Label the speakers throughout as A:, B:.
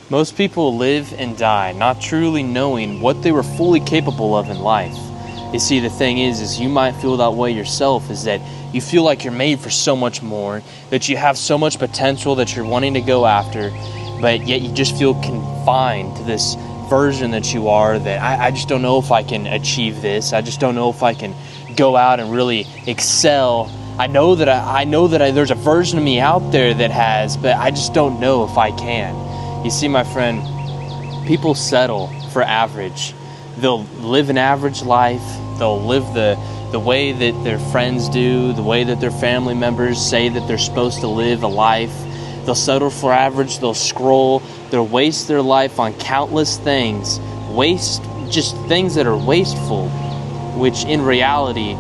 A: Most people live and die not truly knowing what they were fully capable of in life. You see, the thing is you might feel that way yourself, is that you feel like you're made for so much more, that you have so much potential that you're wanting to go after, but yet you just feel confined to this version that you are, that I just don't know if I can achieve this. I just don't know if I can go out and really excel. I know that there's a version of me out there that has, but I just don't know if I can. You see, my friend, people settle for average. They'll live an average life. They'll live the way that their friends do, the way that their family members say that they're supposed to live a life. They'll settle for average. They'll scroll. They'll waste their life on countless things. Just things that are wasteful, which in reality,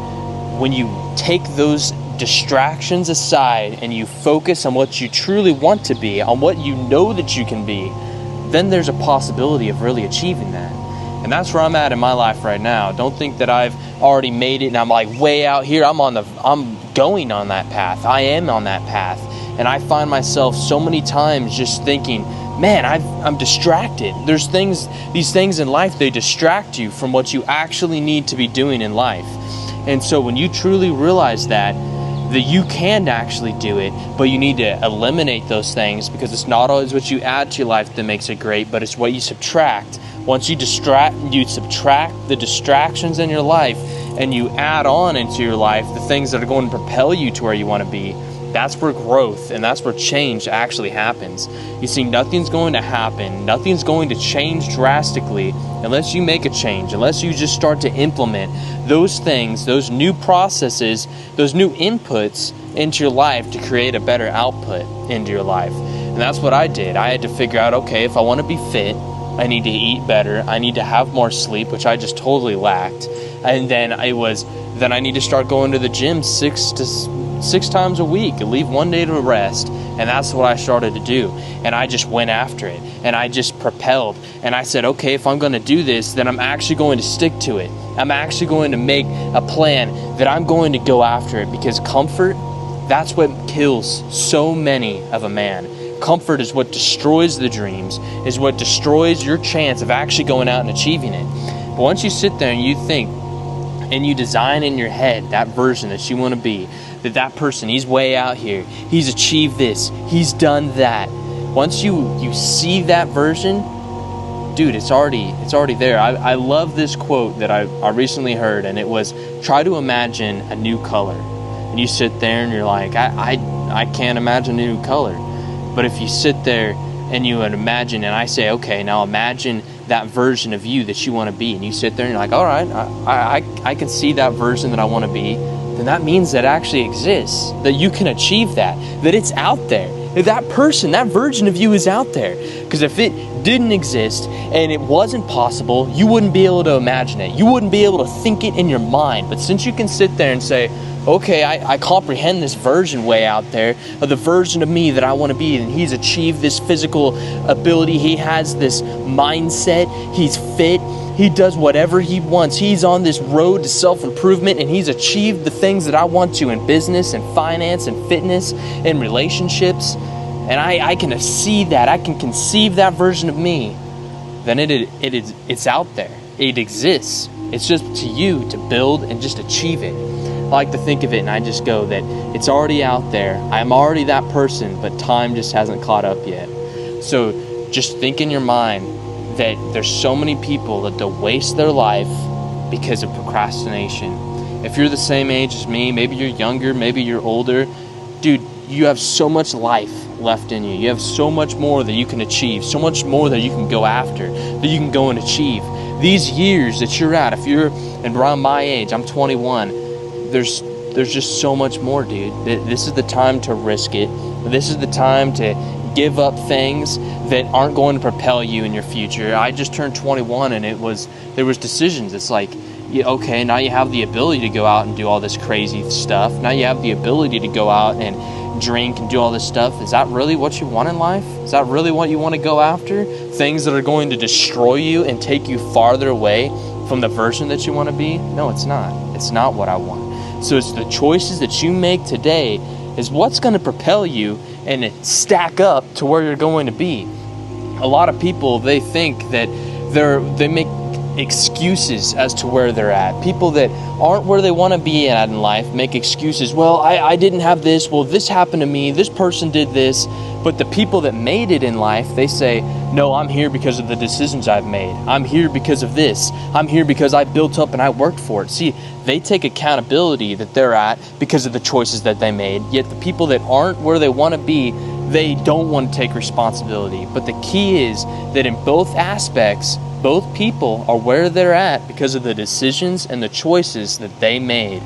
A: when you take those distractions aside and you focus on what you truly want to be, on what you know that you can be, then there's a possibility of really achieving that. And that's where I'm at in my life right now. Don't think that I've already made it and I'm like way out here. I'm going on that path. I am on that path. And I find myself so many times just thinking, man, I'm distracted. These things in life, they distract you from what you actually need to be doing in life. And so when you truly realize that you can actually do it, but you need to eliminate those things, because it's not always what you add to your life that makes it great, but it's what you subtract. Once you subtract the distractions in your life and you add on into your life the things that are going to propel you to where you want to be, that's where growth and that's where change actually happens. You see, nothing's going to happen, nothing's going to change drastically unless you make a change, unless you just start to implement those things, those new processes, those new inputs into your life to create a better output into your life. And that's what I did. I had to figure out, okay, if I want to be fit, I need to eat better, I need to have more sleep, which I just totally lacked. And then I need to start going to the gym six times a week and leave one day to rest. And that's what I started to do. And I just went after it and I just propelled. And I said, okay, if I'm going to do this, then I'm actually going to stick to it. I'm actually going to make a plan that I'm going to go after it, because comfort, that's what kills so many of a man. Comfort is what destroys the dreams, is what destroys your chance of actually going out and achieving it. But once you sit there and you think and you design in your head that version that you want to be, that person, he's way out here, he's achieved this, he's done that. Once you see that version, dude, it's already there. I love this quote that I recently heard, and it was, try to imagine a new color. And you sit there and you're like, I can't imagine a new color. But if you sit there and you would imagine, and I say, okay, now imagine that version of you that you want to be, and you sit there and you're like, all right, I can see that version that I want to be, then that means that it actually exists, that you can achieve that it's out there. That person, that version of you is out there. Because if it didn't exist and it wasn't possible, you wouldn't be able to imagine it. You wouldn't be able to think it in your mind. But since you can sit there and say, okay, I comprehend this version way out there of the version of me that I want to be, and he's achieved this physical ability, he has this mindset, he's fit, he does whatever he wants, he's on this road to self-improvement, and he's achieved the things that I want to in business and finance and fitness and relationships, and I can see that, I can conceive that version of me, then it's out there, it exists. It's just to you to build and just achieve it. I like to think of it and I just go that it's already out there. I'm already that person, but time just hasn't caught up yet. So just think in your mind that there's so many people that they'll waste their life because of procrastination. If you're the same age as me, maybe you're younger, maybe you're older, dude, you have so much life left in you. You have so much more that you can achieve, so much more that you can go after, that you can go and achieve. These years that you're at, if you're around my age, I'm 21, there's just so much more, dude. This is the time to risk it. This is the time to give up things that aren't going to propel you in your future. I just turned 21 and there was decisions. It's like, okay, now you have the ability to go out and do all this crazy stuff. Now you have the ability to go out and drink and do all this stuff. Is that really what you want in life? Is that really what you want to go after? Things that are going to destroy you and take you farther away from the version that you want to be? No, it's not. It's not what I want. So it's the choices that you make today is what's going to propel you and stack up to where you're going to be. a lot of people, they think that they make excuses as to where they're at. People that aren't where they want to be at in life make excuses. Well, I didn't have this. Well, this happened to me. This person did this. But the people that made it in life, they say, no, I'm here because of the decisions I've made. I'm here because of this. I'm here because I built up and I worked for it. See, they take accountability that they're at because of the choices that they made. Yet the people that aren't where they want to be, they don't want to take responsibility. But the key is that in both aspects, both people are where they're at because of the decisions and the choices that they made.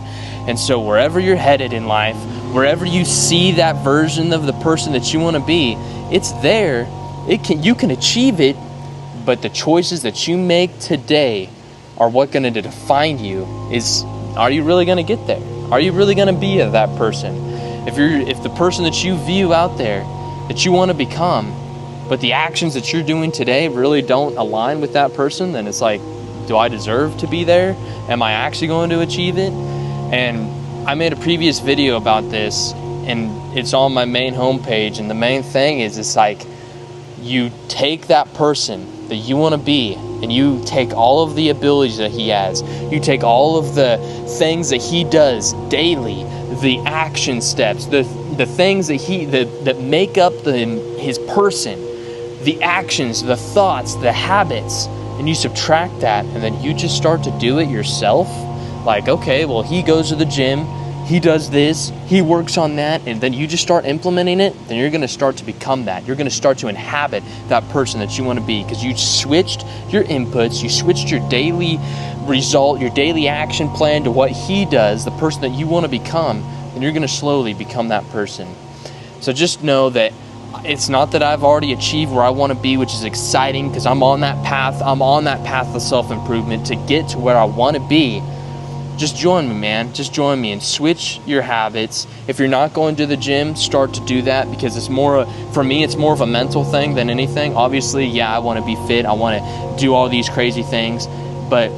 A: And so wherever you're headed in life, wherever you see that version of the person that you want to be, it's there. You can achieve it, but the choices that you make today are what going to define you. Are you really going to get there? Are you really going to be that person? If the person that you view out there that you want to become, but the actions that you're doing today really don't align with that person, then it's like, do I deserve to be there? Am I actually going to achieve it? And I made a previous video about this, and it's on my main homepage. And the main thing is, it's like, you take that person that you want to be, and you take all of the abilities that he has. You take all of the things that he does daily, the action steps, the things that make up his person, the actions, the thoughts, the habits, and you subtract that, and then you just start to do it yourself. Like, okay, well, he goes to the gym, he does this, he works on that, and then you just start implementing it, then you're going to start to become that. You're going to start to inhabit that person that you want to be, because you switched your inputs, you switched your daily result, your daily action plan to what he does, the person that you want to become, and you're going to slowly become that person. So just know that it's not that I've already achieved where I want to be, which is exciting, because I'm on that path. I'm on that path of self-improvement to get to where I want to be. Just join me, man. Just join me and switch your habits. If you're not going to the gym, start to do that, because for me, it's more of a mental thing than anything. Obviously, yeah, I want to be fit. I want to do all these crazy things, but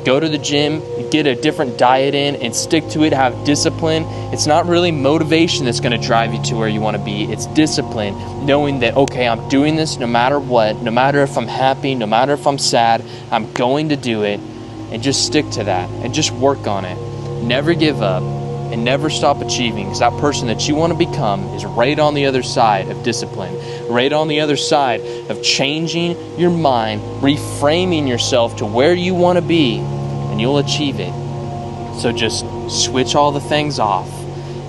A: go to the gym, get a different diet in, and stick to it. Have discipline. It's not really motivation that's going to drive you to where you want to be. It's discipline, knowing that, okay, I'm doing this no matter what, no matter if I'm happy, no matter if I'm sad, I'm going to do it, and just stick to that and just work on it. Never give up and never stop achieving, because that person that you want to become is right on the other side of discipline, right on the other side of changing your mind, reframing yourself to where you want to be, and you'll achieve it. So just switch all the things off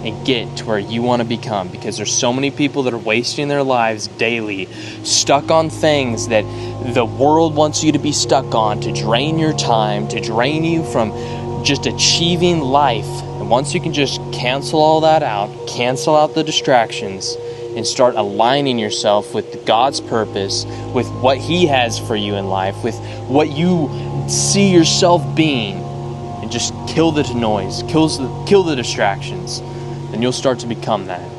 A: and get to where you want to become, because there's so many people that are wasting their lives daily, stuck on things that the world wants you to be stuck on, to drain your time, to drain you from just achieving life. And once you can just cancel all that out, cancel out the distractions, and start aligning yourself with God's purpose, with what He has for you in life, with what you see yourself being, and just kill the noise, kill the distractions, then you'll start to become that.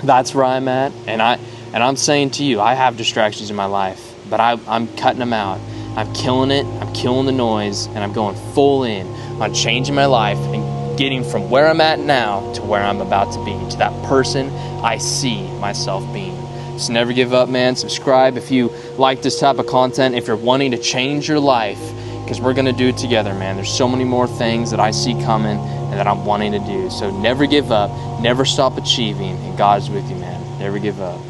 A: That's where I'm at, and I'm saying to you, I have distractions in my life, but I'm cutting them out. I'm killing it. I'm killing the noise, and I'm going full in on changing my life and getting from where I'm at now to where I'm about to be, to that person I see myself being. So never give up, man. Subscribe if you like this type of content, if you're wanting to change your life, because we're going to do it together, man. There's so many more things that I see coming and that I'm wanting to do. So never give up, never stop achieving, and God's with you, man. Never give up.